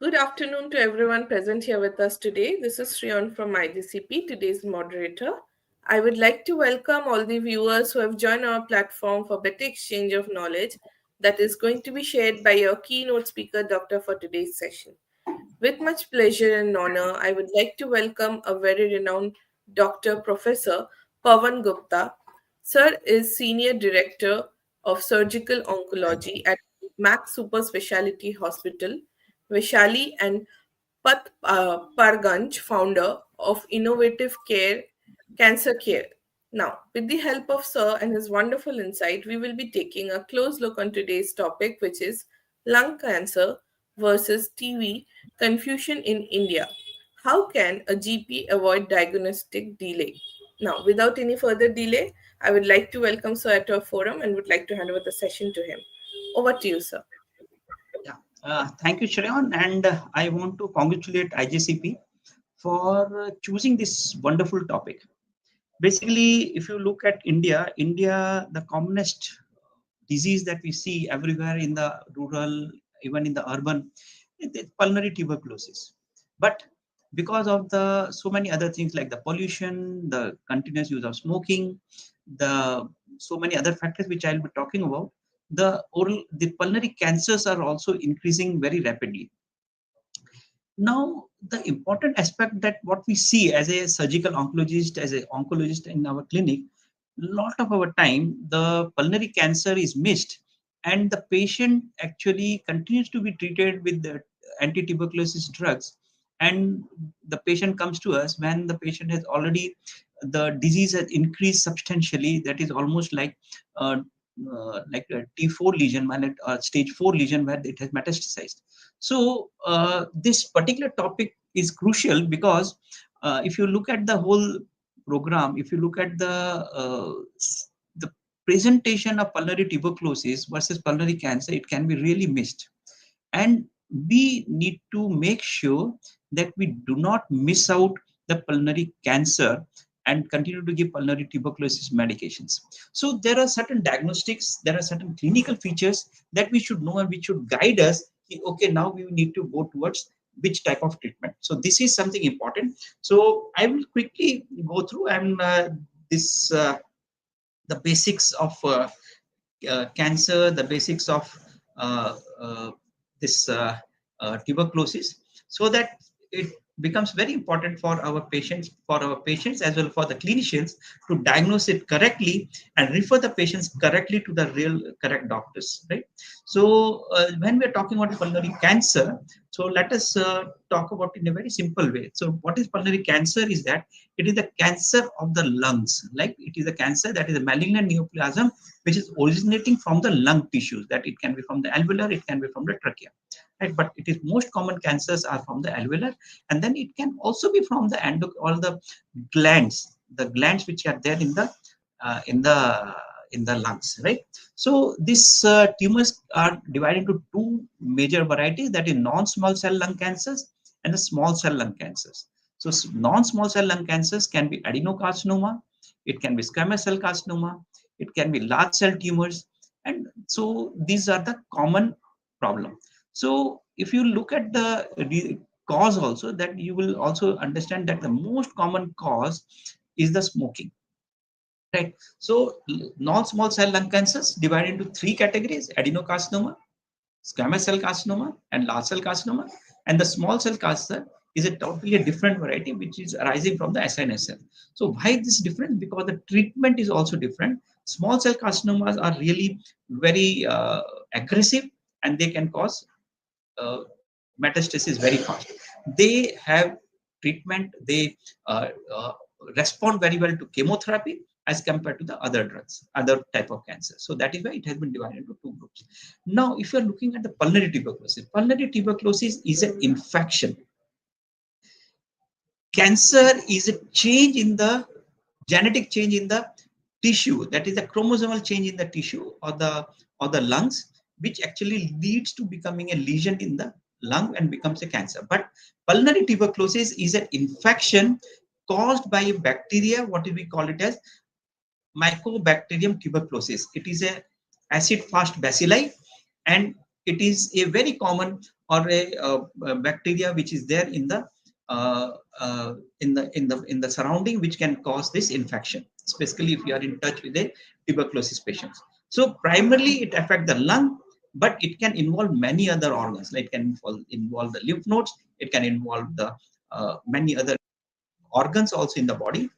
Good afternoon to everyone present here with us today. This is Shriyan from IGCP, today's moderator. I would like to welcome all the viewers who have joined our platform for better exchange of knowledge that is going to be shared by your keynote speaker, Doctor, for today's session. With much pleasure and honor, I would like to welcome a very renowned Doctor Professor Pawan Gupta. Sir is Senior Director of Surgical Oncology at Max Super Speciality Hospital, Vaishali, and Parganj, founder of Innovative Care Cancer Care. Now, with the help of Sir and his wonderful insight, we will be taking a close look on today's topic, which is lung cancer versus TB confusion in India. How can a GP avoid diagnostic delay? Now, without any further delay, I would like to welcome Sir at our forum and would like to hand over the session to him. Over to you, sir. Yeah, thank you, Shreyan, and I want to congratulate IGCP for choosing this wonderful topic. Basically, if you look at India, the commonest disease that we see everywhere in the rural, even in the urban, is pulmonary tuberculosis. But because of the so many other things like the pollution, the continuous use of smoking, the so many other factors which I'll be talking about, the pulmonary cancers are also increasing very rapidly. Now, the important aspect that what we see as a surgical oncologist, as an oncologist in our clinic, lot of our time, the pulmonary cancer is missed and the patient actually continues to be treated with the anti-tuberculosis drugs. And the patient comes to us when the patient has already, the disease has increased substantially. That is almost like a T4 lesion, stage 4 lesion where it has metastasized. So this particular topic is crucial because if you look at the whole program, if you look at the presentation of pulmonary tuberculosis versus pulmonary cancer, it can be really missed. And we need to make sure that we do not miss out the pulmonary cancer and continue to give pulmonary tuberculosis medications. So there are certain diagnostics, there are certain clinical features that we should know and which should guide us. Okay, now we need to go towards which type of treatment. So this is something important. So I will quickly go through and this the basics of cancer, the basics of uh, uh, this tuberculosis, so that it becomes very important for our patients as well for the clinicians to diagnose it correctly and refer the patients correctly to the real correct doctors, right? So when we're talking about pulmonary cancer, so let us talk about in a very simple way. So what is pulmonary cancer is that it is the cancer of the lungs, like it is a cancer that is a malignant neoplasm which is originating from the lung tissues. That it can be from the alveolar, it can be from the trachea, right? But it is most common cancers are from the alveolar, and then it can also be from the all the glands which are there in the uh, in the in the lungs, right? So these tumors are divided into two major varieties, that is non-small cell lung cancers and the small cell lung cancers. So non-small cell lung cancers can be adenocarcinoma, it can be squamous cell carcinoma, it can be large cell tumors, and so these are the common problem. So if you look at the cause also, that you will also understand that the most common cause is the smoking, right? So non-small cell lung cancers divided into three categories: adenocarcinoma, squamous cell carcinoma, and large cell carcinoma. And the small cell cancer is a totally a different variety which is arising from the SNSL. So why this difference? Because the treatment is also different. Small cell carcinomas are really very aggressive and they can cause metastasis very fast. They have treatment, they respond very well to chemotherapy as compared to the other drugs, other type of cancer. So that is why it has been divided into two groups. Now, if you're looking at the pulmonary tuberculosis is an infection. Cancer is a change in the genetic change in the tissue, that is a chromosomal change in the tissue or the lungs, which actually leads to becoming a lesion in the lung and becomes a cancer. But pulmonary tuberculosis is an infection caused by a bacteria, what do we call it as Mycobacterium tuberculosis. It is a acid fast bacilli, and it is a very common or a bacteria which is there uh, in the surrounding, which can cause this infection, especially if you are in touch with a tuberculosis patient. So primarily it affects the lung, but it can involve many other organs. Like it can involve the lymph nodes, it can involve the many other organs also in the body.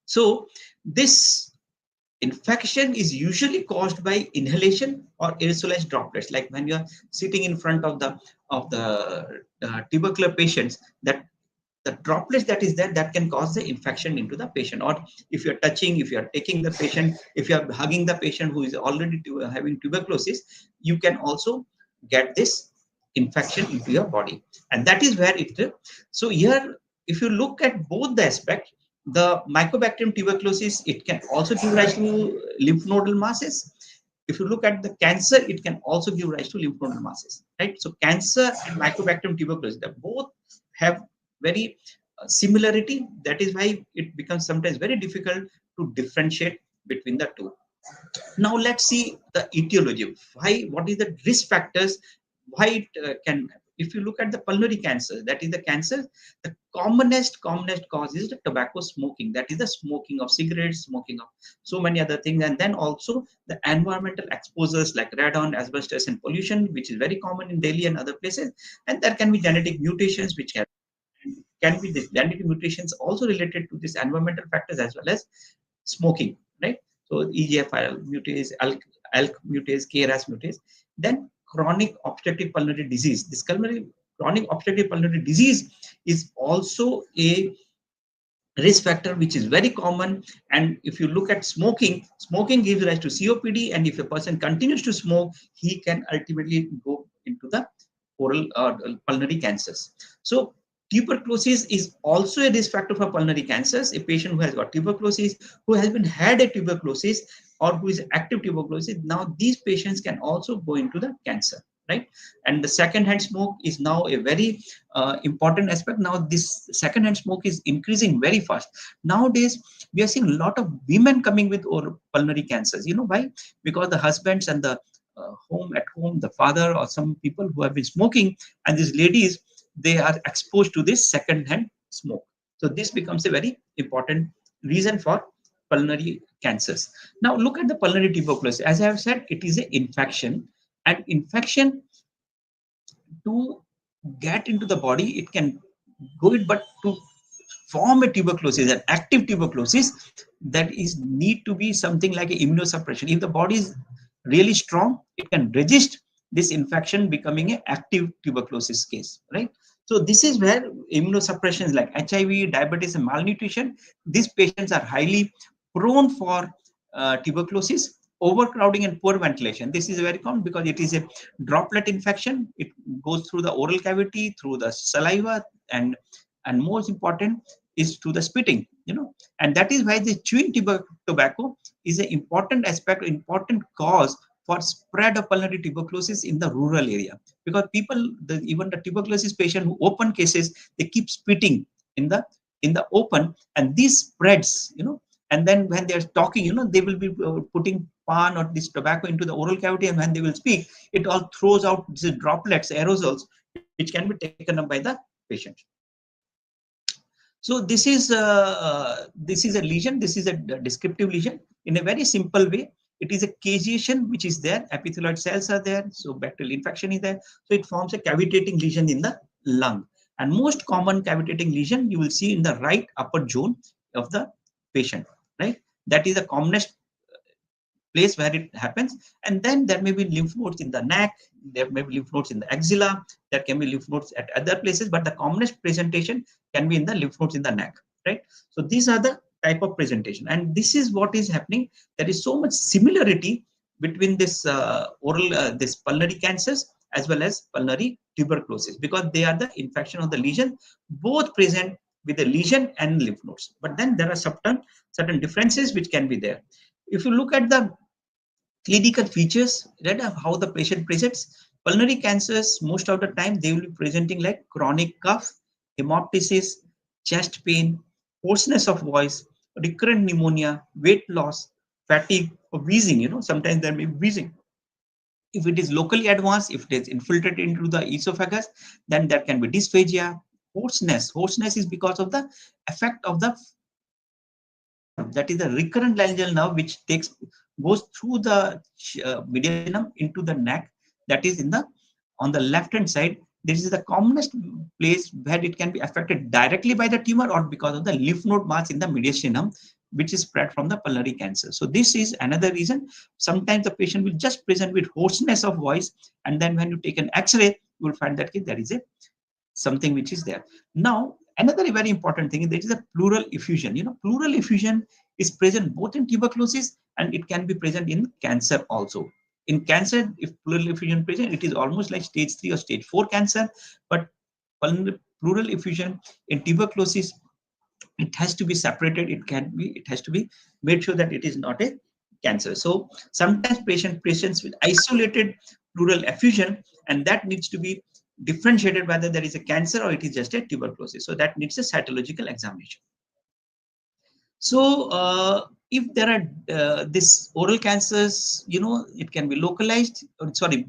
So this infection is usually caused by inhalation or aerosolized droplets. Like when you are sitting in front of the tubercular patients, that the droplets that is there, that can cause the infection into the patient. Or if you're touching, if you're taking the patient, if you're hugging the patient who is already having tuberculosis, you can also get this infection into your body. And that is where it, so here, if you look at both the aspect, the mycobacterium tuberculosis, it can also give rise to lymph nodal masses. If you look at the cancer, it can also give rise to lymph nodal masses, right? So cancer and mycobacterium tuberculosis, they both have very similarity. That is why it becomes sometimes very difficult to differentiate between the two. Now let's see the etiology. Why? What is the risk factors? Why it can? If you look at the pulmonary cancer, that is the cancer, the commonest cause is the tobacco smoking. That is the smoking of cigarettes, smoking of so many other things, and then also the environmental exposures like radon, asbestos, and pollution, which is very common in Delhi and other places. And there can be genetic mutations which can be this genetic mutations also related to this environmental factors as well as smoking, right? So EGFR mutase, ALK mutase, KRAS mutase. Then chronic obstructive pulmonary disease. This chronic obstructive pulmonary disease is also a risk factor which is very common. And if you look at smoking, smoking gives rise to COPD, and if a person continues to smoke, he can ultimately go into the oral pulmonary cancers. So tuberculosis is also a risk factor for pulmonary cancers. A patient who has got tuberculosis, who has been had a tuberculosis, or who is active tuberculosis, now these patients can also go into the cancer, right? And the second-hand smoke is now a very important aspect. Now this second-hand smoke is increasing very fast. Nowadays, we are seeing a lot of women coming with pulmonary cancers. You know why? Because the husbands and the home, the father or some people who have been smoking, and these ladies, they are exposed to this second-hand smoke. So this becomes a very important reason for pulmonary cancers. Now look at the pulmonary tuberculosis. As I have said, it is an infection, and infection to get into the body, it can go it, but to form a tuberculosis, an active tuberculosis, that is need to be something like a immunosuppression. If the body is really strong, it can resist this infection becoming an active tuberculosis case, right? So this is where immunosuppressions like HIV, diabetes, and malnutrition, these patients are highly prone for tuberculosis. Overcrowding and poor ventilation, this is very common because it is a droplet infection. It goes through the oral cavity, through the saliva, and most important is to the spitting, and that is why the chewing tobacco is an important aspect, important cause for spread of pulmonary tuberculosis in the rural area. Because people, even the tuberculosis patient who open cases, they keep spitting in the open, and this spreads, and then when they're talking, they will be putting pan or this tobacco into the oral cavity, and when they will speak, it all throws out these droplets, aerosols, which can be taken up by the patient. So this is a lesion. This is a descriptive lesion in a very simple way. It is a caseation which is there. Epithelioid cells are there. So bacterial infection is there. So it forms a cavitating lesion in the lung. And most common cavitating lesion you will see in the right upper zone of the patient. Right. That is the commonest place where it happens. And then there may be lymph nodes in the neck, there may be lymph nodes in the axilla, there can be lymph nodes at other places, but the commonest presentation can be in the lymph nodes in the neck, right? So these are the type of presentation, and this is what is happening. There is so much similarity between this this pulmonary cancers as well as pulmonary tuberculosis, because they are the infection of the lesion, both present with the lesion and lymph nodes. But then there are certain differences which can be there. If you look at the clinical features, right, of how the patient presents, pulmonary cancers, most of the time they will be presenting like chronic cough, hemoptysis, chest pain, hoarseness of voice, recurrent pneumonia, weight loss, fatigue, or wheezing. Sometimes there may be wheezing. If it is locally advanced, if it is infiltrated into the esophagus, then there can be dysphagia, hoarseness. Hoarseness is because of the effect of the laryngeal nerve, that is the recurrent laryngeal nerve, which goes through the mediastinum into the neck. That is in the on the left hand side. This is the commonest place where it can be affected directly by the tumor or because of the lymph node mass in the mediastinum, which is spread from the pulmonary cancer. So this is another reason. Sometimes the patient will just present with hoarseness of voice, and then when you take an X-ray, you will find that there is a something which is there. Now, another very important thing is there is a pleural effusion. Pleural effusion is present both in tuberculosis and it can be present in cancer also. In cancer, if pleural effusion present, it is almost like stage 3 or stage 4 cancer. But pleural effusion in tuberculosis, it has to be separated. It has to be made sure that it is not a cancer. So sometimes patients with isolated pleural effusion, and that needs to be differentiated whether there is a cancer or it is just a tuberculosis. So that needs a cytological examination. So if there are this oral cancers, it can be localized. Sorry,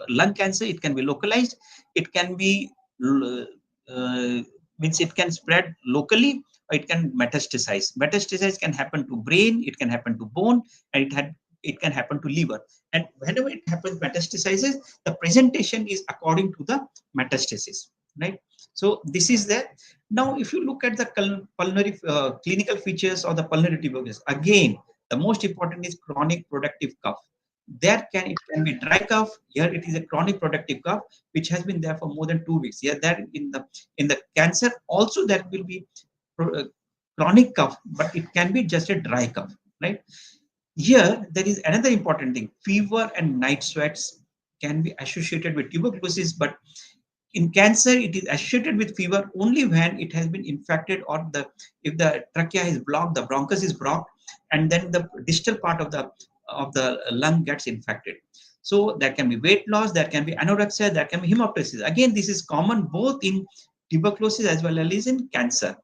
lung cancer, it can be localized. It can be uh, means it can spread locally, or it can metastasize. Metastasize can happen to brain, it can happen to bone, and it can happen to liver. And whenever it happens metastasizes, the presentation is according to the metastasis, right? So this is there. Now, if you look at the pulmonary clinical features of the pulmonary tuberculosis, again, the most important is chronic productive cough. It can be dry cough. Here it is a chronic productive cough which has been there for more than 2 weeks. Here, that in the cancer also there will be uh, chronic cough, but it can be just a dry cough, right? Here there is another important thing: fever and night sweats can be associated with tuberculosis, but in cancer, it is associated with fever only when it has been infected, or if the trachea is blocked, the bronchus is blocked, and then the distal part of the lung gets infected. So there can be weight loss, there can be anorexia, there can be hemoptysis. Again, this is common both in tuberculosis as well as in cancer.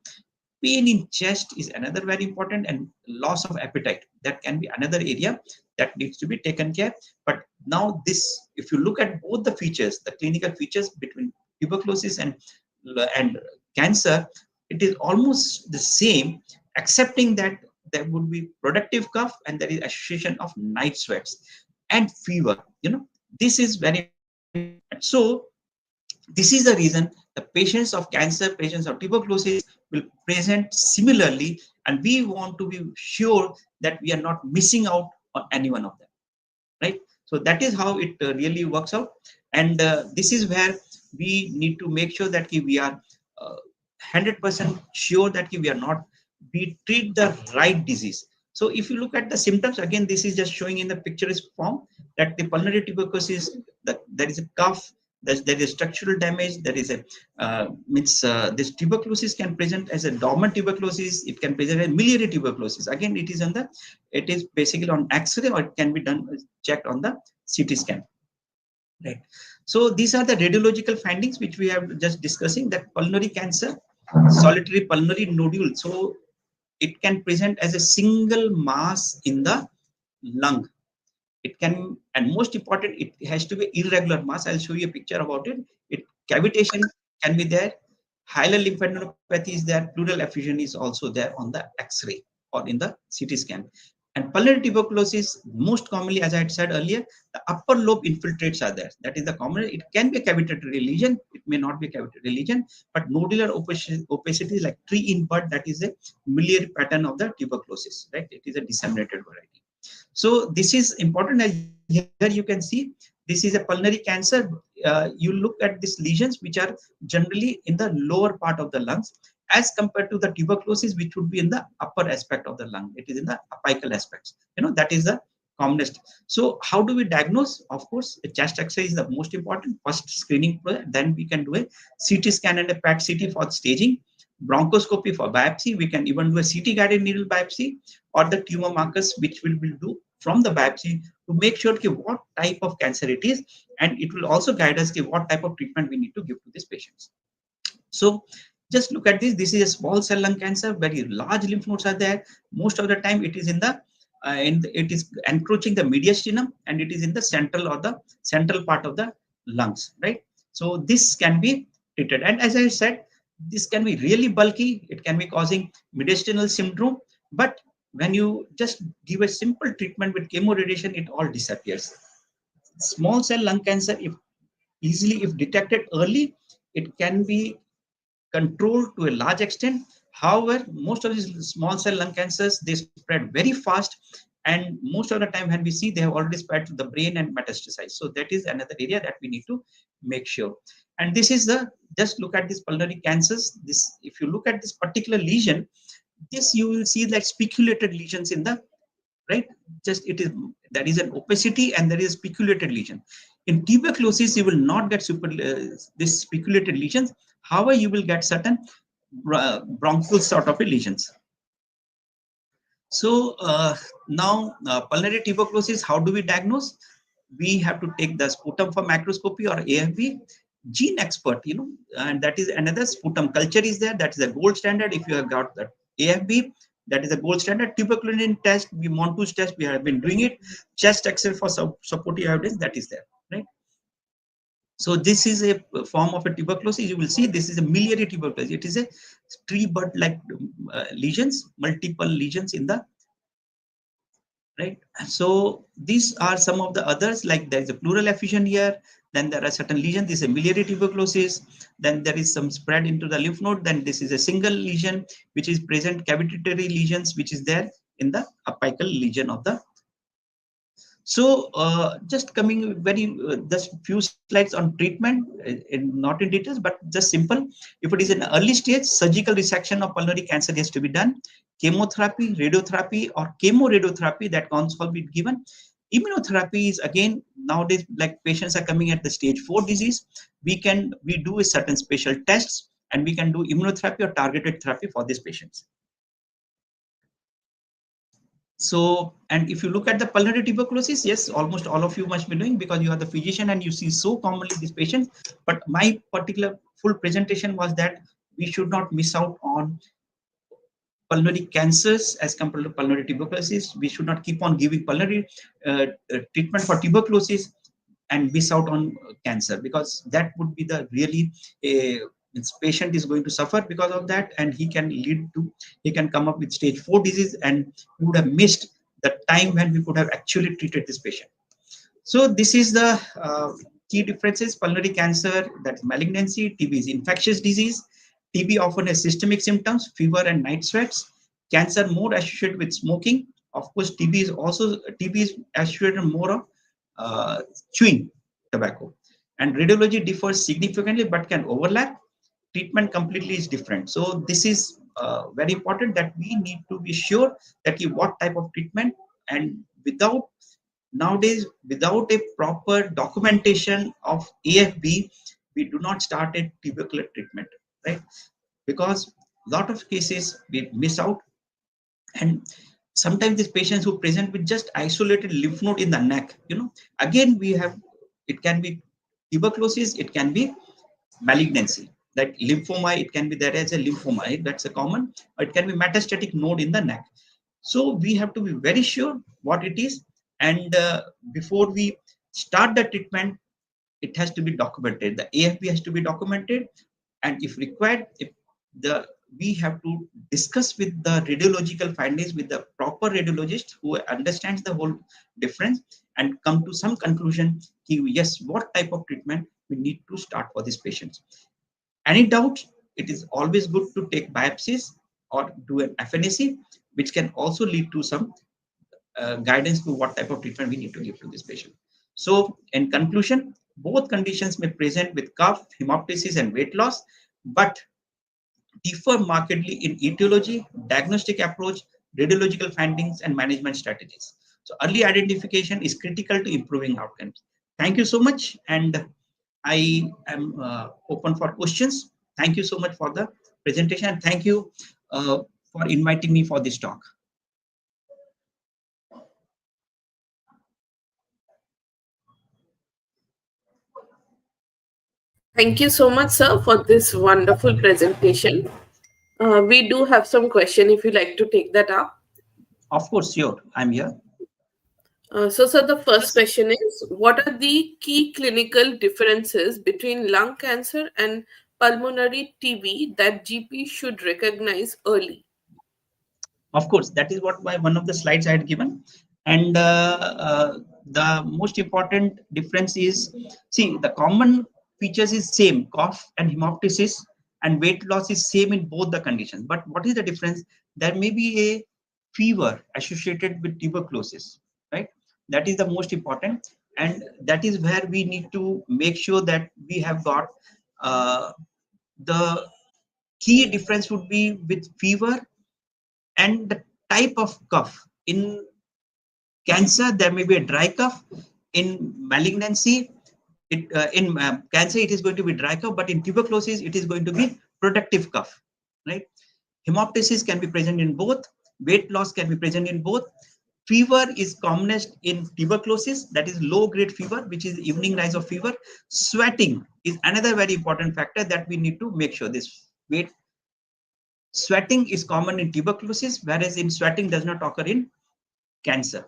Pain in chest is another very important, and loss of appetite, that can be another area that needs to be taken care. But now this, if you look at both the features, the clinical features between tuberculosis and cancer, it is almost the same, excepting that there would be productive cough and there is association of night sweats and fever. This is very important. So this is the reason the patients of cancer, patients of tuberculosis will present similarly, and we want to be sure that we are not missing out on any one of them, right? So that is how it really works out, and this is where we need to make sure that we are 100% sure that we treat the right disease. So if you look at the symptoms, again, this is just showing in the picturesque form that the pulmonary tuberculosis, that there is a cough, there is structural damage, there is a this tuberculosis can present as a dormant tuberculosis, it can present as miliary tuberculosis. Again, it is basically on X-ray, or it can be done checked on the CT scan, right? So these are the radiological findings which we have just discussing, that pulmonary cancer, solitary pulmonary nodule. So it can present as a single mass in the lung. It can, and most important, it has to be irregular mass. I'll show you a picture about it. Cavitation can be there, hilar lymphadenopathy is there, pleural effusion is also there on the X-ray or in the CT scan. And pulmonary tuberculosis, most commonly, as I had said earlier, the upper lobe infiltrates are there. That is the common. It can be a cavitary lesion. It may not be a cavitary lesion, but nodular opacity, like tree in bud, that is a miliary pattern of the tuberculosis, right? It is a disseminated variety. So this is important. As here you can see, this is a pulmonary cancer. You look at these lesions which are generally in the lower part of the lungs, as compared to the tuberculosis, which would be in the upper aspect of the lung. It is in the apical aspects. That is the commonest. So how do we diagnose? Of course, a chest X-ray is the most important first screening. Then we can do a CT scan and a PET CT for staging, bronchoscopy for biopsy. We can even do a CT guided needle biopsy, or the tumor markers, which we will do from the biopsy to make sure what type of cancer it is, and it will also guide us what type of treatment we need to give to these patients. So just look at this. This is a small cell lung cancer. Very large lymph nodes are there. Most of the time, it is in the and it is encroaching the mediastinum, and it is in the central or the central part of the lungs, right? So this can be treated, and as I said, this can be really bulky. It can be causing mediastinal syndrome, but when you just give a simple treatment with chemoradiation, it all disappears. Small cell lung cancer, if easily, if detected early, it can be controlled to a large extent. However, most of these small cell lung cancers, they spread very fast, and most of the time when we see, they have already spread to the brain and metastasized. So that is another area that we need to make sure. And this is the, just look at these pulmonary cancers. This, if you look at this particular lesion, this you will see like speculated lesions in the right. Just it is, that is an opacity, and there is speculated lesion. In tuberculosis, you will not get this speculated lesions. However, you will get certain bronchial sort of a lesions. So now pulmonary tuberculosis, how do we diagnose? We have to take the sputum for microscopy or AFB. Gene expert, and that is another. Sputum culture is there. That is a gold standard. If you have got the AFB, that is a gold standard. Tuberculin test, we Montus test, we have been doing it. Chest X-ray for supportive evidence, that is there, right? So this is a form of a tuberculosis. You will see this is a miliary tuberculosis. It is a tree bud like lesions, multiple lesions in the right. So these are some of the others, like there is a pleural effusion here, then there are certain lesions. This is a miliary tuberculosis, then there is some spread into the lymph node, then this is a single lesion which is present, cavitary lesions which is there in the apical lesion of the. So just coming very just few slides on treatment, not in details, but just simple. If it is an early stage, surgical resection of pulmonary cancer has to be done. Chemotherapy, radiotherapy, or chemoradiotherapy, that can also be given. Immunotherapy is again nowadays, like patients are coming at the stage 4 disease. We do a certain special tests, and we can do immunotherapy or targeted therapy for these patients. So, and if you look at the pulmonary tuberculosis, yes, almost all of you must be knowing because you are the physician and you see so commonly these patients. But my particular full presentation was that we should not miss out on pulmonary cancers as compared to pulmonary tuberculosis. We should not keep on giving pulmonary treatment for tuberculosis and miss out on cancer, because that would be the really this patient is going to suffer because of that, and he can come up with stage 4 disease, and we would have missed the time when we could have actually treated this patient. So this is the key differences. Pulmonary cancer, that's malignancy. TB is infectious disease. TB often has systemic symptoms, fever and night sweats. Cancer more associated with smoking. Of course, TB is associated more of chewing tobacco. And radiology differs significantly but can overlap. Treatment completely is different. So this is very important that we need to be sure that what type of treatment, and nowadays without a proper documentation of AFB, we do not start a tubercular treatment, right? Because a lot of cases we miss out, and sometimes these patients who present with just isolated lymph node in the neck, again we have, it can be tuberculosis, it can be malignancy, like lymphoma, it can be there as a lymphoma, that's a common, or it can be metastatic node in the neck. So we have to be very sure what it is, and before we start the treatment, it has to be documented. The AFB has to be documented, and if required, if the we have to discuss with the radiological findings with the proper radiologist who understands the whole difference and come to some conclusion. Yes, what type of treatment we need to start for these patients. Any doubt, it is always good to take biopsies or do an FNAC, which can also lead to some guidance to what type of treatment we need to give to this patient. So in conclusion, both conditions may present with cough, hemoptysis, and weight loss, but differ markedly in etiology, diagnostic approach, radiological findings, and management strategies. So early identification is critical to improving outcomes. Thank you so much, and I am open for questions. Thank you so much for the presentation. Thank you for inviting me for this talk. Thank you so much, sir, for this wonderful presentation. We do have some question if you like to take that up. Of course, sure. I'm here. So, the first question is, what are the key clinical differences between lung cancer and pulmonary TB that GP should recognize early? Of course, that is what my one of the slides I had given. And the most important difference is, see, the common features is same, cough and hemoptysis, and weight loss is same in both the conditions. But what is the difference? There may be a fever associated with tuberculosis, right? That is the most important, and that is where we need to make sure that we have got uh, the key difference would be with fever and the type of cough. In cancer, there may be a dry cough. In malignancy, in cancer, it is going to be dry cough, but in tuberculosis, it is going to be productive cough, right? Hemoptysis can be present in both. Weight loss can be present in both. Fever is commonest in tuberculosis, that is low grade fever, which is evening rise of fever. Sweating is another very important factor that we need to make sure. This weight sweating is common in tuberculosis, whereas in sweating does not occur in cancer.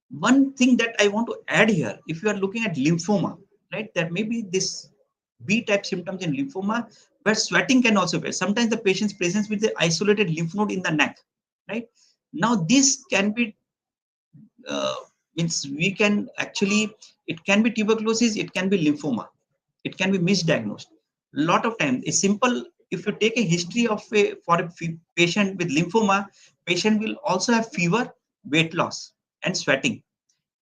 One thing that I want to add here, if you are looking at lymphoma, right, there may be this B type symptoms in lymphoma where sweating can also be. Sometimes the patient's presence with the isolated lymph node in the neck, right? Now, this can be uh, means we can actually, it can be tuberculosis, it can be lymphoma, it can be misdiagnosed. A lot of times, a simple, if you take a history of a for a patient with lymphoma, patient will also have fever, weight loss, and sweating.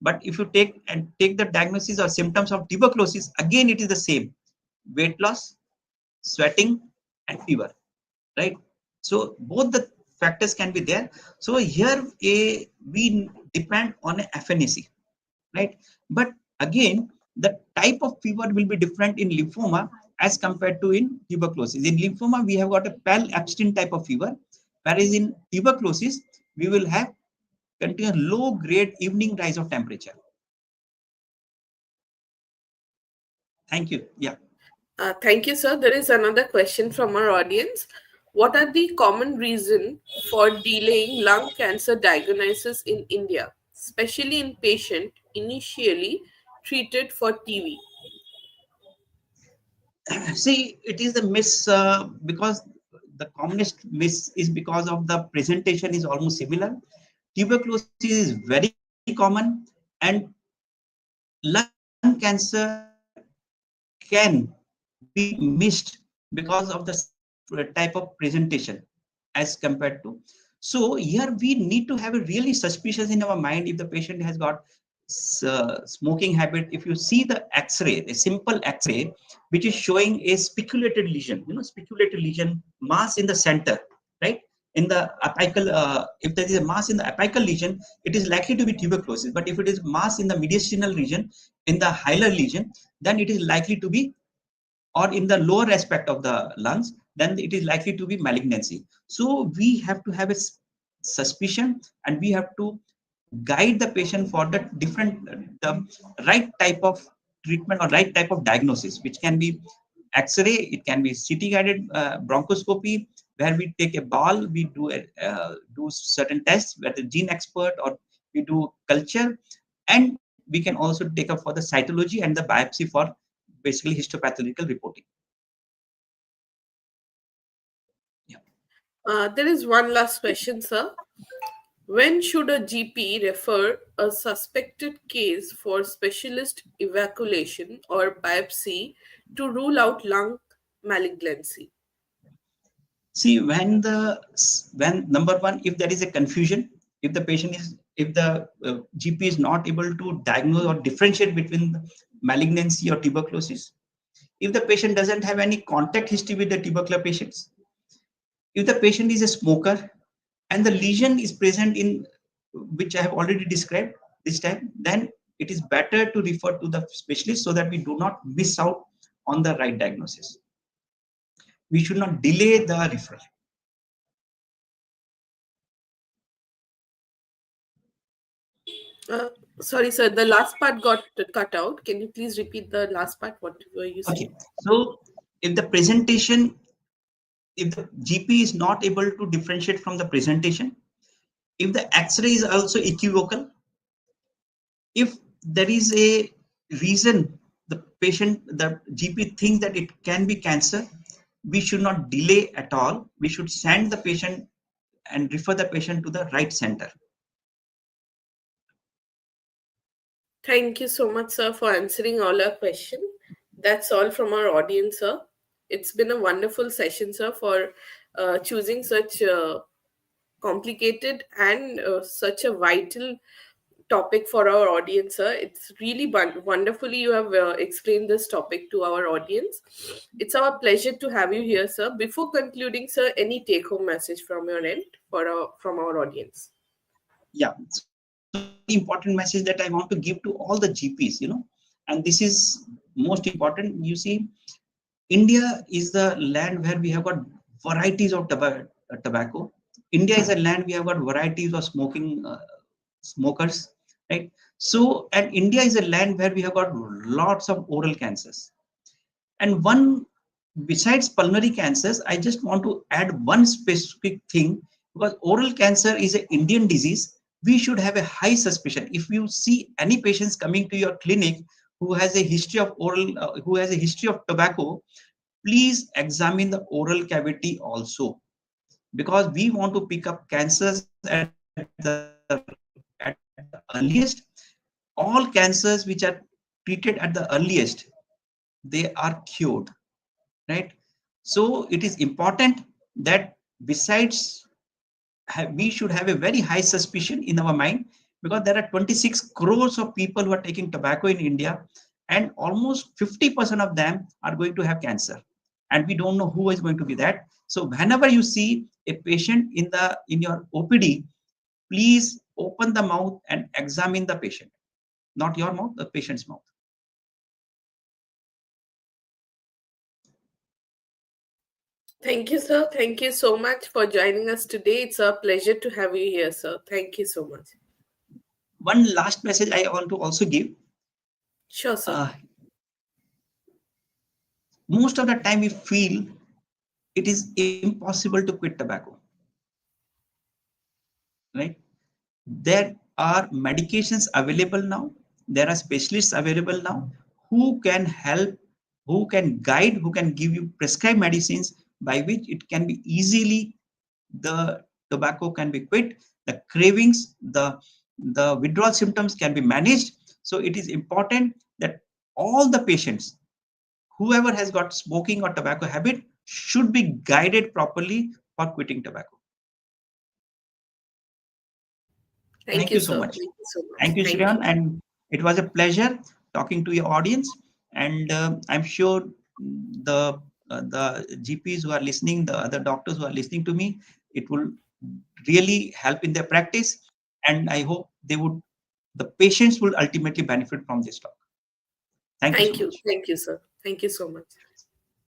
But if you take the diagnosis or symptoms of tuberculosis, again it is the same: weight loss, sweating, and fever, right? So both the factors can be there. So here we depend on a FNAC, right? But again, the type of fever will be different in lymphoma as compared to in tuberculosis. In lymphoma, we have got a pale abstinent type of fever, whereas in tuberculosis, we will have continuous low grade evening rise of temperature. Thank you. Yeah. Thank you, sir. There is another question from our audience. What are the common reason for delaying lung cancer diagnosis in India, especially in patient initially treated for TB? See, it is the miss because the commonest miss is because of the presentation is almost similar. Tuberculosis is very common, and lung cancer can be missed because of the same type of presentation as compared to. So here we need to have a really suspicious in our mind if the patient has got smoking habit. If you see the X-ray, a simple X-ray, which is showing a speculated lesion, speculated lesion mass in the center, right? In the apical, if there is a mass in the apical lesion, it is likely to be tuberculosis. But if it is mass in the mediastinal region, in the hilar lesion, then it is likely to be, or in the lower aspect of the lungs, then it is likely to be malignancy. So we have to have a suspicion, and we have to guide the patient for the different, the right type of treatment or right type of diagnosis, which can be X-ray, it can be CT guided bronchoscopy, where we take a ball, we do certain tests where the gene expert, or we do culture, and we can also take up for the cytology and the biopsy for basically histopathological reporting. Yeah. There is one last question, sir. When should a GP refer a suspected case for specialist evacuation or biopsy to rule out lung malignancy? See, when number one, if there is a confusion, if the patient is, if the GP is not able to diagnose or differentiate between malignancy or tuberculosis, if the patient doesn't have any contact history with the tubercular patients, if the patient is a smoker and the lesion is present in, which I have already described this time, then it is better to refer to the specialist so that we do not miss out on the right diagnosis. We should not delay the referral. Uh, Sorry, sir, the last part got cut out. Can you please repeat the last part? What were you saying? Okay, so if the presentation, if the GP is not able to differentiate from the presentation, if the X-ray is also equivocal, if there is a reason the patient, the GP thinks that it can be cancer, we should not delay at all. We should send the patient and refer the patient to the right center. Thank you so much, sir, for answering all our questions. That's all from our audience, sir. It's been a wonderful session, sir, for choosing such complicated and such a vital topic for our audience, sir. It's really wonderfully you have explained this topic to our audience. It's our pleasure to have you here, sir. Before concluding, sir, any take-home message from your end for from our audience? Yeah, so one very important message that I want to give to all the GPs, and this is most important. You see, India is the land where we have got varieties of tobacco. India is a land we have got varieties of smoking smokers, right? So, and India is a land where we have got lots of oral cancers. And one, besides pulmonary cancers, I just want to add one specific thing, because oral cancer is an Indian disease. We should have a high suspicion. If you see any patients coming to your clinic who has a history of who has a history of tobacco, please examine the oral cavity also, because we want to pick up cancers at the earliest. All cancers which are treated at the earliest, they are cured, right? So it is important that besides we should have a very high suspicion in our mind, because there are 26 crores of people who are taking tobacco in India, and almost 50% of them are going to have cancer, and we don't know who is going to be that. So whenever you see a patient in your OPD, please open the mouth and examine the patient, not your mouth, the patient's mouth. Thank you, sir. Thank you so much for joining us today. It's a pleasure to have you here, sir. Thank you so much. One last message I want to also give. Sure, sir. uh, Most of the time we feel it is impossible to quit tobacco, right? There are medications available now, there are specialists available now who can help, who can guide, who can give you prescribed medicines by which it can be easily, the tobacco can be quit, the cravings, the withdrawal symptoms can be managed. So it is important that all the patients, whoever has got smoking or tobacco habit, should be guided properly for quitting tobacco. Thank Thank you, you so sir. much. Thank you so much. Thank you, Thank Shreyan. you. And it was a pleasure talking to your audience. And I'm sure the GPs who are listening, the other doctors who are listening to me, it will really help in their practice. And I hope the patients will ultimately benefit from this talk. Thank you so Thank you. much. Thank you, sir. Thank you so much.